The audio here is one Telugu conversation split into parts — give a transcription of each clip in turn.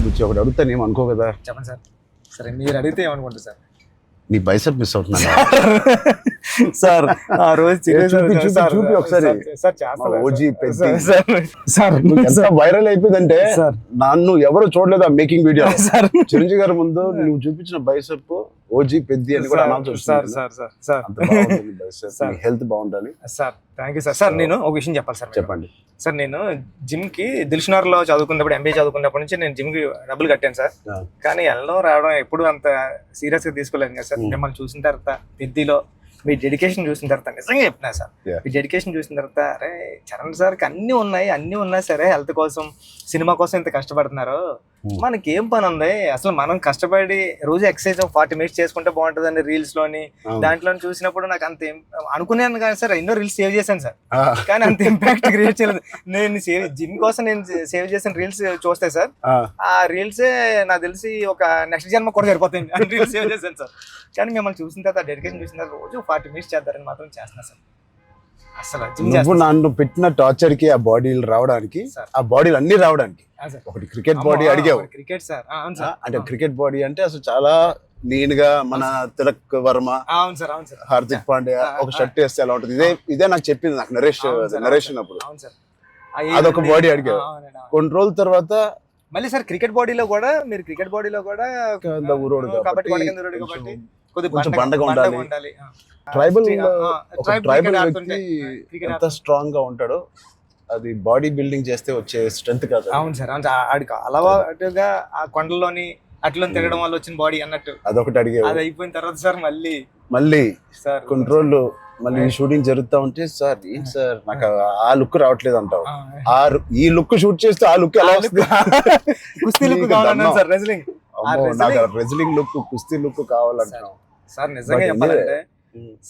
బుచ్చి ఒకటి అడుగుతాను ఏం అనుకో కదా. చెప్పండి సార్. సరే మీరు అడిగితే ఏమనుకుంటారు సార్? నీ బైసెప్ మిస్ అవుతున్నా సార్. ఆ రోజు చూపి ఒకసారి. ఓజీ పెద్ద సార్ ఎంత వైరల్ అయిపోయిందంటే నన్ను ఎవరు చూడలేదు ఆ మేకింగ్ వీడియో. చిరంజీవి గారి ముందు నువ్వు చూపించిన బైసెప్ ఓజీ పెద్ది అని కూడా అనౌన్స్ చేస్తున్నారు. హెల్త్ బాగుండాలి sir. Thank you sir. Sir నేను ఒక విషయం చెప్పాలి సార్. చెప్పండి సార్. నేను జిమ్ కి దిల్షునగర్ లో చదువుకున్నప్పుడు, ఎంబీఏ చదువుకున్నప్పటి నుంచి నేను జిమ్ కి డబ్బులు కట్టాను సార్. కానీ వెళ్ళడం రావడం ఎప్పుడు అంత సీరియస్ గా తీసుకోలేదు కదా సార్. మిమ్మల్ని చూసిన తర్వాత పెద్దిలో మీ డెడికేషన్ చూసిన తర్వాత నిజంగా చెప్తున్నా సార్, మీ డెడికేషన్ చూసిన తర్వాత అరే చరణ్ సార్కి అన్ని ఉన్నాయి సరే, హెల్త్ కోసం సినిమా కోసం ఇంత కష్టపడుతున్నారు, మనకి ఏం పని ఉంది అసలు, మనం కష్టపడి రోజు ఎక్సర్సైజ్ 40 minutes చేసుకుంటే బాగుంటుందని రీల్స్ లోని దాంట్లో చూసినప్పుడు నాకు అంత అనుకున్నాను కానీ సార్, ఎన్నో రీల్స్ సేవ్ చేశాను సార్, కానీ అంత ఇంపాక్ట్ క్రియేట్ చేయలేదు. నేను జిమ్ కోసం నేను సేవ్ చేసిన రీల్స్ చూస్తే సార్, ఆ రీల్సే నాకు తెలిసి ఒక నెక్స్ట్ జన్మ కూడా సరిపోతాయి రీల్స్ సేవ్ చేశాను సార్. కానీ మిమ్మల్ని చూసిన తర్వాత డెడికేషన్ చూసిన తర్వాత రోజు 40 minutes చేద్దారని మాత్రం చేస్తున్నా సార్. అసలు నన్ను పెట్టిన టార్చర్ కి ఆ బాడీలు రావడానికి, ఆ బాడీలు అన్ని రావడానికి ఒకటి క్రికెట్ బాడీ అడిగావు. క్రికెట్ సార్ అంటే క్రికెట్ బాడీ అంటే అసలు చాలా లీన్ గా మన తిలక్ వర్మ, హార్దిక్ పాండ్యా ఒక షర్ట్ వేస్తే ఎలా ఉంటుంది, ఇదే నాకు చెప్పింది, నాకు నరేషన్ అప్పుడు అదొక బాడీ అడిగావు. కొన్ని రోజుల తర్వాత మళ్ళీ సార్ క్రికెట్ బాడీలో కూడా మీరు క్రికెట్ బాడీలో కూడా కొంచెం బండగా ఉండాలి. ట్రైబల్ వ్యక్తి ఎంత స్ట్రాంగ్ గా ఉంటాడో అది బాడీ బిల్డింగ్ చేస్తే వచ్చే స్ట్రెంత్ కాదు. అవును సార్. ఆడికి అలవాటుగా ఆ కొండలోని అట్లా తిరగడం వల్ల వచ్చిన బాడీ అన్నట్టు అదొకటి అడిగే. అది అయిపోయిన తర్వాత సార్ మళ్ళీ సార్ కొన్ని రోజులు మళ్ళీ షూటింగ్ జరుగుతా ఉంటే సార్ ఏంటి సార్ నాకు ఆ లుక్ రావట్లేదు అంటావు, ఈ లుక్ షూట్ చేస్తే ఆ లుక్ ఎలా వస్తుంది, రెజ్లింగ్ లుక్ కుస్తీ లుక్ కావాలంటావు సార్. నిజంగా చెప్పాలంటే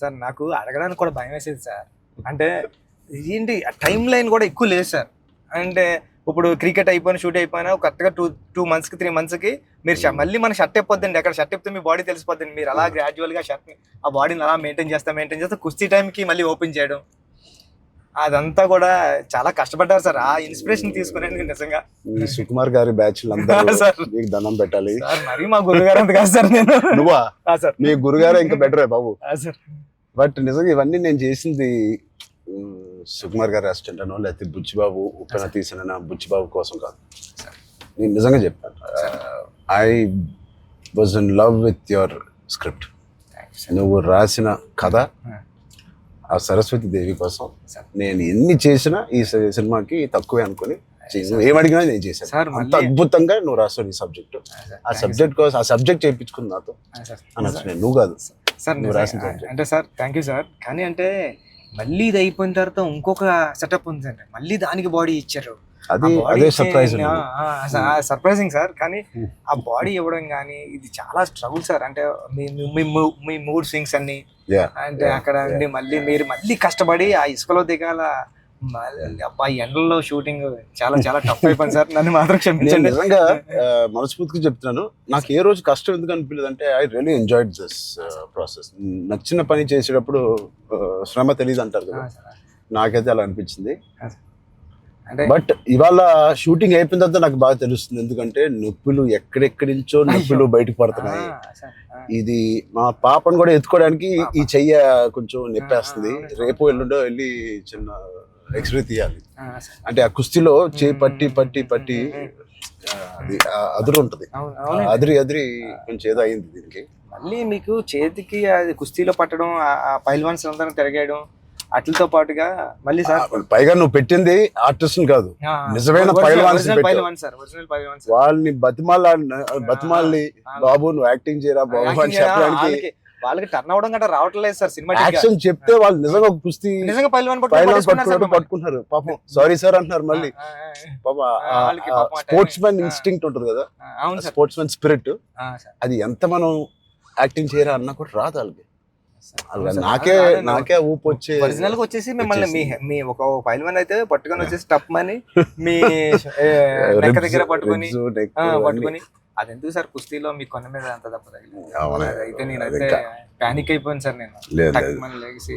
సార్ నాకు అడగడానికి కూడా భయం వేసేది సార్. అంటే ఏంటి టైం లైన్ కూడా ఎక్కువ లేదు సార్. అంటే ఇప్పుడు క్రికెట్ అయిపోయిన షూట్ అయిపోయినా కరెక్ట్గా 2 months 3 months మీరు మళ్ళీ మన షర్ట్ అయిపోద్దండి. అక్కడ షర్ట్ అయిపోతే మీ బాడీ తెలిసిపోద్దండి. మీరు అలా గ్రాడ్యువల్ గా షర్ట్ ఆ బాడీని అలా మెయింటైన్ చేస్తే కుస్తీ టైంకి మళ్ళీ ఓపెన్ చేయడం, అదంతా కూడా చాలా కష్టపడ్డారు సార్. ఆ ఇన్స్పిరేషన్ తీసుకునేందుకు నిజంగా సుకుమార్ గారి బ్యాచ్ మీకు దండం పెట్టాలి సార్. మరి మా గురుగారు అంత కాదు సార్. నేను నువ్వా సార్, మీ గురుగారు ఇంకా బెటరే బాబు. బట్ నిజంగా ఇవన్నీ నేను చేసింది సుకుమార్ గారి అసిస్టెంట్ అనో లేకపోతే బుచ్చిబాబు ఉప్పెన తీసిన బుచ్చిబాబు కోసం కాదు. నేను నిజంగా చెప్పాను, I was in love with your script. నువ్వు రాసిన కథ ఆ సరస్వతి దేవి కోసం నేను ఎన్ని చేసినా ఈ సినిమాకి తక్కువే అనుకుని ఏమడిగినా నేను చేశాను. అంత అద్భుతంగా నువ్వు రాస్తావు ఈ సబ్జెక్ట్. ఆ సబ్జెక్ట్ కోసం ఆ సబ్జెక్ట్ చేయించుకుంది నాతో అనొచ్చు, నువ్వు కాదు సార్. నువ్వు రాసిన అంటే సార్ థ్యాంక్ యూ సార్. కానీ అంటే మళ్ళీ ఇది అయిపోయిన తర్వాత ఇంకొక సెటప్ ఉందండి, మళ్ళీ దానికి బాడీ ఇచ్చారు. అదే సర్ప్రైజింగ్ సార్. కానీ ఆ బాడీ ఇవ్వడం కానీ ఇది చాలా స్ట్రగుల్ సార్. అంటే మీ మూడ్ స్వింగ్స్ అన్ని, అంటే అక్కడ మళ్ళీ మీరు మళ్ళీ కష్టపడి ఆ ఇసుకలో దిగాల, అబ్బాయి ఎండల్లో షూటింగ్ చాలా చాలా టఫ్ అయిపోయింది సార్. నన్ను మాత్రం క్షమించండి. నిజంగా మనస్ఫూర్తిగా చెప్తున్నాను, నాకు ఏ రోజు కష్టం ఎందుకు అనిపించలేదు అంటే I really enjoyed this process. నచ్చిన పని చేసేటప్పుడు శ్రమ తెలియదు అంటారు కదా, నాకైతే అలా అనిపించింది. బట్ ఇవాళ షూటింగ్ అయిపోయిన తర్వాత నాకు బాగా తెలుస్తుంది, ఎందుకంటే నొప్పులు ఎక్కడెక్కడి నుంచో నొప్పులు బయటకు పడుతున్నాయి. ఇది మా పాపను కూడా ఎత్తుకోవడానికి ఈ చెయ్య కొంచెం నొప్పేస్తుంది. రేపు ఎల్లుండో వెళ్ళి చిన్న ఎక్స్రే తీయాలి. అంటే ఆ కుస్తీలో చేయి పట్టి అదురు ఉంటది, అదిరి కొంచెం ఏదో అయింది దీనికి. మళ్ళీ మీకు చేతికి అది కుస్తీలో పట్టడం, ఆ పైల్వాన్స్ అందరం తిరగేయడం అట్లతో పాటుగా మళ్ళీ సార్ పైగా నువ్వు పెట్టింది ఆర్టిస్ట్ కాదు, నిజమైన వాళ్ళని బతిమాలి బాబు నువ్వు యాక్టింగ్ చేయరా బాబు అని చెప్పడానికి వాళ్ళకి టర్న్ అవడం గట్రా రావట్లేదు సార్. సినిమా యాక్షన్ చెప్తే వాళ్ళు నిజంగా కుస్తీ నిజంగా పట్టుకుంటారు. పాపం సారీ సార్ అంటున్నారు. మళ్ళీ స్పోర్ట్స్ మ్యాన్ ఇన్స్టింక్ట్ ఉంటుంది కదా, స్పోర్ట్స్ మ్యాన్ స్పిరిట్, అది ఎంత మనం యాక్టింగ్ చేయరా అన్నా కూడా రాదు వాళ్ళకి. నాకే ఊపు వచ్చి ఒరిజినల్ గా వచ్చేసి మిమ్మల్ని మీ ఒక పైల్వాన్ అయితే పట్టుకొని వచ్చేసి టప్ మని మీ నెక్క దగ్గర పట్టుకొని అది ఎందుకు సార్ కుస్తీలో మీ కొన్న మీద అంత దెబ్బ తగిలింది అయితే నేనైతే పానిక్ అయిపోయాను సార్. నేను లేచి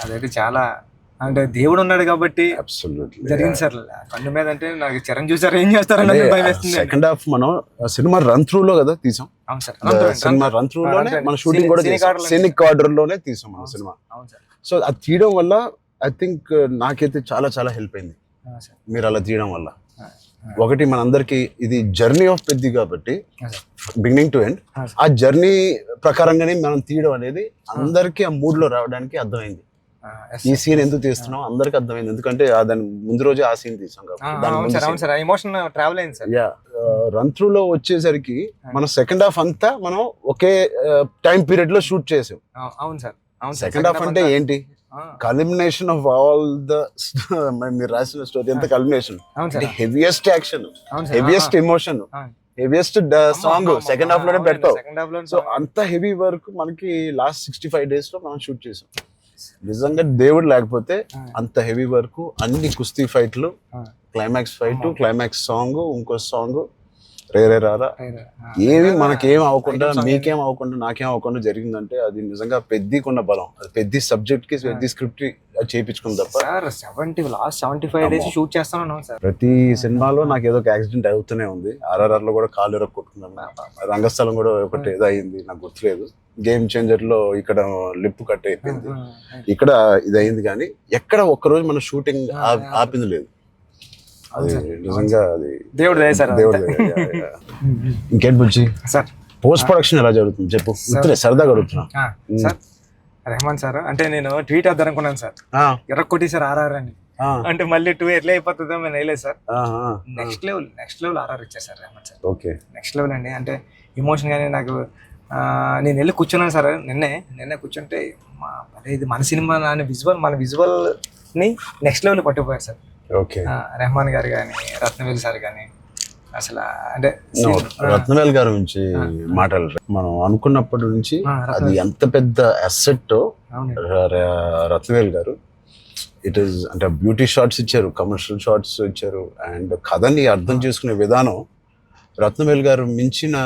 అదైతే చాలా అంటే దేవుడు ఉన్నాడు కాబట్టి అబ్సల్యూట్లీ జరిగింది సార్. కన్ను మీద అంటే నాకు చిరంజీవి సార్ ఏం చేస్తారని భయం వేస్తుంది. సెకండ్ హాఫ్ మనం సినిమా రన్ త్రూ లో కదా తీసాం. అవును సార్, సినిమా రన్ త్రూ లోనే మన షూటింగ్ కూడా సీనిక్ ఆర్డర్ లోనే తీసాం మన సినిమా. అవును సార్. సో అది తీయడం వల్ల ఐ థింక్ నాకైతే చాలా చాలా హెల్ప్ అయింది మీరు అలా తీయడం వల్ల. ఒకటి మనందరికి ఇది జర్నీ ఆఫ్ పెద్ది కాబట్టి బిగినింగ్ టు ఎండ్ ఆ జర్నీ ప్రకారంగానే మనం తీయడం అనేది అందరికి ఆ మూడ్ లో రావడానికి అర్థమైంది. ఈ సీన్ ఎందుకు తీస్తున్నాం అందరికి అర్థమైంది, ఎందుకంటే దాని ముందు రోజే ఆ సీన్ తీసాం కాబట్టి. యా రన్ త్రూ లో వచ్చేసరికి మనం సెకండ్ హాఫ్ అంతా మనం ఒకే టైం పీరియడ్ లో షూట్ చేసాం. సెకండ్ హాఫ్ అంటే ఏంటి, కల్మినేషన్ ఆఫ్ ఆల్ ద మీరు రాసిన స్టోరీ అంతా culmination. Heaviest action, heaviest emotion, heaviest song second half లోనే పెడతావు. సో అంత హెవీ వర్క్ మనకి లాస్ట్ 65 days లో మనం షూట్ చేసాం. నిజంగా దేవుడు లేకపోతే అంత హెవీ వర్క్, అన్ని కుస్తీ ఫైట్లు, క్లైమాక్స్ ఫైట్, క్లైమాక్స్ సాంగ్, ఇంకో సాంగ్ రేరే రారా ఏమి మనకేం అవ్వకుండా మీకేం అవ్వకుండా నాకేం అవ్వకుండా జరిగిందంటే అది నిజంగా పెద్దకున్న బలం. అది పెద్ద సబ్జెక్ట్ కి పెద్ద స్క్రిప్ట్ చేయించుకుంది తప్ప. లాస్ట్ 75 days షూట్ చేస్తాను సార్. ప్రతి సినిమాలో నాకు ఏదో ఒక యాక్సిడెంట్ అవుతూనే ఉంది. RRR లో కూడా కాలు ఎరగ కొట్టుకున్నాను, రంగస్థలం కూడా ఒకటి ఏదో అయింది నాకు గుర్తులేదు. గేమ్ చేంజర్ లో ఇక్కడ లిప్ కట్ అయిపోయింది, ఇక్కడ ఇది అయింది. కానీ ఎక్కడ ఒక్కరోజు మన షూటింగ్ ఆపింది లేదు. అది నిజంగా అది దేవుడు. ఇంకేంటి బుజ్జి సార్ పోస్ట్ ప్రొడక్షన్ ఎలా జరుగుతుంది చెప్పు, సరదాగా అడుగుతున్నా. సార్ రెహమాన్ సార్ అంటే నేను ట్వీట్ వద్దాం అనుకున్నాను సార్, ఎర్రకొట్టి సార్ RRR అని. అంటే మళ్ళీ 2 ఎట్లా అయిపోతుందో నేను వేయలేదు సార్. నెక్స్ట్ లెవెల్ RRR ఇచ్చారు sir Rahman sir. Okay next level అండి. అంటే ఎమోషన్ గానీ నాకు నేను వెళ్ళి కూర్చున్నాను సార్. నిన్నే కూర్చుంటే ఇది మన సినిమా మన విజువల్ ని నెక్స్ట్ లెవెల్ పట్టుకుపోయారు సార్. ఓకే రెహమాన్ గారు కానీ, రత్నవేల్ సార్ కానీ, అసలు అంటే రత్నవేల్ గారి గురించి మాట్లాడరు. మనం అనుకున్నప్పటి నుంచి అది ఎంత పెద్ద అసెట్ రత్నవేల్ గారు. ఇట్ ఈస్ అంటే బ్యూటీ షాట్స్ ఇచ్చారు, కమర్షియల్ షాట్స్ ఇచ్చారు, అండ్ కథని అర్థం చేసుకునే విధానం. రత్నవేల్ గారు మించిన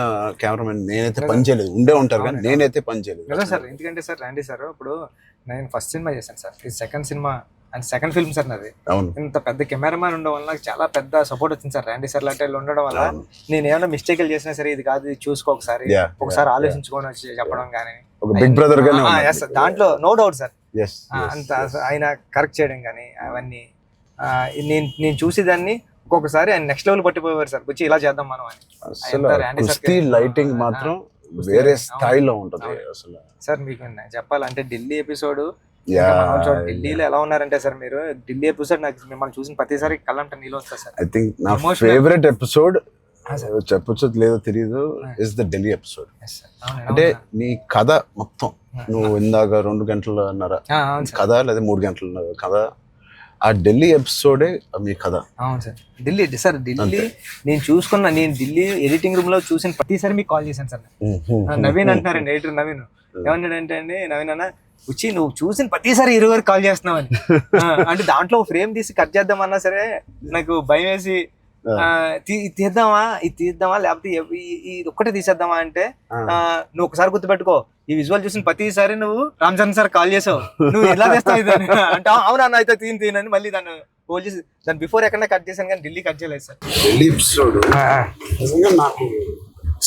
కెమెరామెన్ నేనైతే పని చేయలేదు. ఉండే ఉంటారు కానీ నేనైతే పని చేయలేదు కదా సార్. ఎందుకంటే సార్ రాండి సార్, ఇప్పుడు నేను ఫస్ట్ సినిమా చేశాను సార్, ఇది second cinema and second film sir నాది. ఇంత పెద్ద కెమెరామ్యాన్ ఉండడం వల్ల నాకు చాలా పెద్ద సపోర్ట్ వచ్చింది సార్. రాండి సార్ లాంటి వాళ్ళు ఉండడం వల్ల నేను ఏమైనా మిస్టేక్లు చేసినా సరే ఇది కాదు ఇది చూసుకో ఒకసారి ఆలోచించుకొని వచ్చి చెప్పడం కానీ, బిగ్ బ్రదర్ దాంట్లో నో డౌట్ సార్. అంత ఆయన కరెక్ట్ చేయడం కానీ అవన్నీ నేను చూసేదాన్ని ఒక్కొక్కసారి ఆయన నెక్స్ట్ లెవెల్ పట్టిపోయారు సార్. వచ్చి ఇలా చేద్దాం మనం అని. లైటింగ్ మాత్రం వేరే స్థాయిలో ఉంటది అసలు సార్. మీకు చెప్పాలంటే ఢిల్లీ ఎపిసోడ్ ఢిల్లీలో ఎలా ఉన్నారంటే సార్, మీరు ఢిల్లీ ఎపిసోడ్ నాకు మిమ్మల్ని చూసిన ప్రతిసారి కళ్ళంట నీళ్ళు వస్తా సార్. ఐ థింక్ నా ఫేవరెట్ ఎపిసోడ్ చెప్పొచ్చు లేదో తెలియదు ఇస్ ద ఢిల్లీ ఎపిసోడ్. అంటే నీ కథ మొత్తం నువ్వు ఇందాక 2 గంటలన్నర కథ లేదా 3 గంటల కథ, ఆ ఢిల్లీ ఎపిసోడే మీ కథ. అవును సార్. ఢిల్లీ నేను ఢిల్లీ ఎడిటింగ్ రూమ్ లో చూసిన ప్రతిసారి మీకు కాల్ చేశాను సార్. నవీన్ అంటున్నారండి, ఎడిటర్ నవీన్ ఏమన్నాడంటే అండి, నవీన్ అన్న వచ్చి నువ్వు చూసిన ప్రతిసారి 20 వరకు కాల్ చేస్తున్నావు అని. అంటే దాంట్లో ఫ్రేమ్ తీసి కట్ చేద్దామన్నా సరే నాకు భయం వేసి ఇది తీద్దామా లేకపోతే ఇది ఒక్కటే తీసేద్దామా అంటే, నువ్వు ఒకసారి గుర్తుపెట్టుకో ఈ విజువల్ చూసిన ప్రతిసారి నువ్వు రామ్ చరణ్ సార్ కాల్ చేసావు, నువ్వు ఎలా చేస్తావు ఇది అంటే అవునా అయితే తీనని మళ్ళీ దాన్ని హోల్డ్ చేసి దాని బిఫోర్ ఎక్కడ కట్ చేశాను కానీ ఢిల్లీ కట్ చేయలేదు సార్. ఢిల్లీ ఎపిసోడ్ నాకు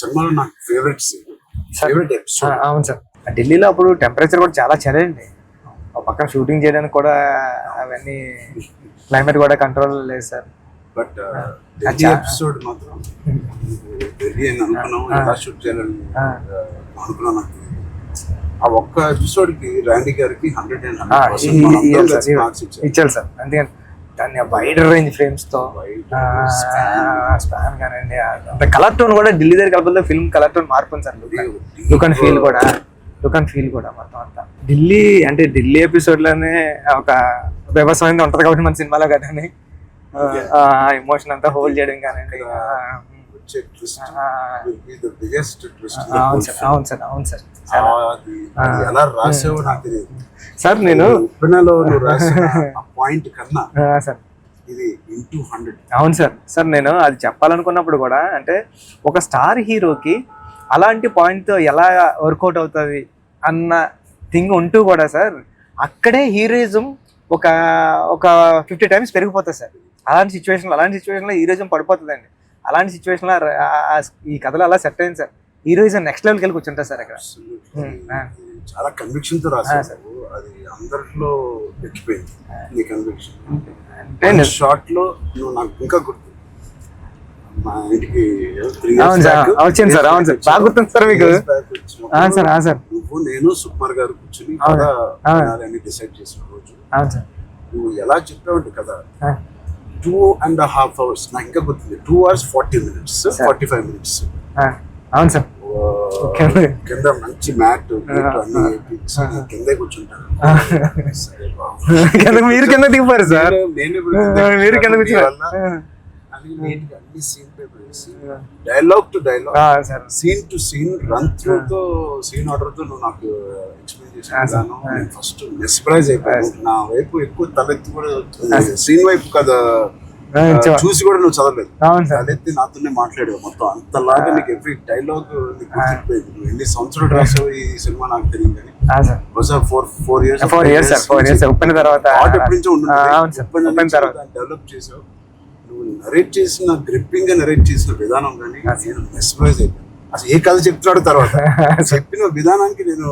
సినిమాలో నాకు ఫేవరెట్ ఎపిసోడ్. అవును సార్. ఢిల్లీలో అప్పుడు టెంపరేచర్ కూడా చాలా చలండి, పక్కన షూటింగ్ చేయడానికి కూడా అవన్నీ క్లైమేట్ కూడా కంట్రోల్ లేదు సార్. బట్ ఎపిసోడ్ మాత్రం ఢిల్లీ అని అనుకున్నాం, ఎలా షూట్ చేయాలని అనుకున్నాను. ఆ ఒక్క ఎపిసోడ్ కి రాండీ గారికి 100% ఇచ్చారు సార్. అందుకని దాన్ని వైడ్ రేంజ్ ఫ్రేమ్స్ తో స్పాన్ కానివ్వండి, అంత కలర్ టోన్ కూడా ఢిల్లీ దగ్గర కలపడంలో ఫిల్మ్ కలర్ టోన్ మార్పుంది సార్. లుక్ అండ్ ఫీల్ కూడా మొత్తం అంతా ఢిల్లీ ఎపిసోడ్ లోనే ఒక వ్యవసాయం ఉంటది కాబట్టి మన సినిమాలో కదా ఎమోషన్ అంతా హోల్డ్ చేయడం కానివ్వండి. అవును సార్. సార్ నేను పాయింట్ కన్నా సార్ ఇది ఇంటూ 100. అవును సార్ నేను అది చెప్పాలనుకున్నప్పుడు కూడా అంటే ఒక స్టార్ హీరోకి అలాంటి పాయింట్తో ఎలా వర్కౌట్ అవుతుంది అన్న థింగ్ ఉంటూ కూడా సార్ అక్కడే హీరోయిజం ఒక ఒక 50 టైమ్స్ పెరిగిపోతుంది సార్. అలాంటి సిచ్యువేషన్లో హీరోయిజం పడిపోతుందండి. అలాంటి సిచ్యువేషన్లో ఈ కథలో అలా సెట్ అయింది సార్. హీరోయిజం నెక్స్ట్ లెవెల్కి వెళ్ళి కూర్చుంటారు సార్ ఇక్కడ. చాలా కన్విక్షన్ తో రాశారు, అది అందరిలో ఎక్కిపోయింది నీ కన్విక్షన్. షార్ట్ లో నువ్వు నాకు ఇంకా గుర్తు, మా ఇంటికి వచ్చింది సార్. అవును సార్, బాగా గుర్తుంది సార్ మీకు. సార్ నువ్వు నేను సుకుమార్ గారు కూర్చుని అని డిసైడ్ చేసిన రోజు నువ్వు ఎలా చెప్పావంటే కదా 2.5 hours, నాకు ఇంకా గుర్తుంది. 2 hours 40 minutes 45 minutes. అవును సార్, కింద మంచి మ్యాట్ అన్ని వేయించి కిందే కూర్చుంటాను. మీరు కింద దిగిపోయారు సార్, మీరు కింద కూర్చున్నారు. అన్ని సీన్ పేపర్ వేసి dialogue to dialogue, scene to scene, run through తో సీన్ ఆర్డర్ తో నువ్వు నాకు ఎక్స్ప్లెయిన్ చేసాను. నేను ఫస్ట్ మెస్ప్రైజ్ అయిపోయాను. నా వైపు ఎక్కువ తలెత్తి కూడా సీన్ వైపు కదా చూసి కూడా నువ్వు చదవలేదు. తలెత్తి నాతోనే మాట్లాడావు మొత్తం. అంతలాగా నీకు ఎవ్రీ డైలాగ్ నీకు గుర్తుపోయింది. నువ్వు ఎన్ని సంవత్సరాలు రాసావు ఈ సినిమా నాకు తెలియదు కానీ ఫోర్ ఇయర్స్ ఒప్పిన తర్వాత డెవలప్ చేసావు. నువ్వు నరేట్ చేసిన గ్రిప్పింగ్ నరేట్ చేసిన విధానం కానీ నేను మెస్ప్రైజ్ అయిపోయాను. అసలు ఏ కథ చెప్తున్నాడు తర్వాత చెప్పిన విధానానికి నేను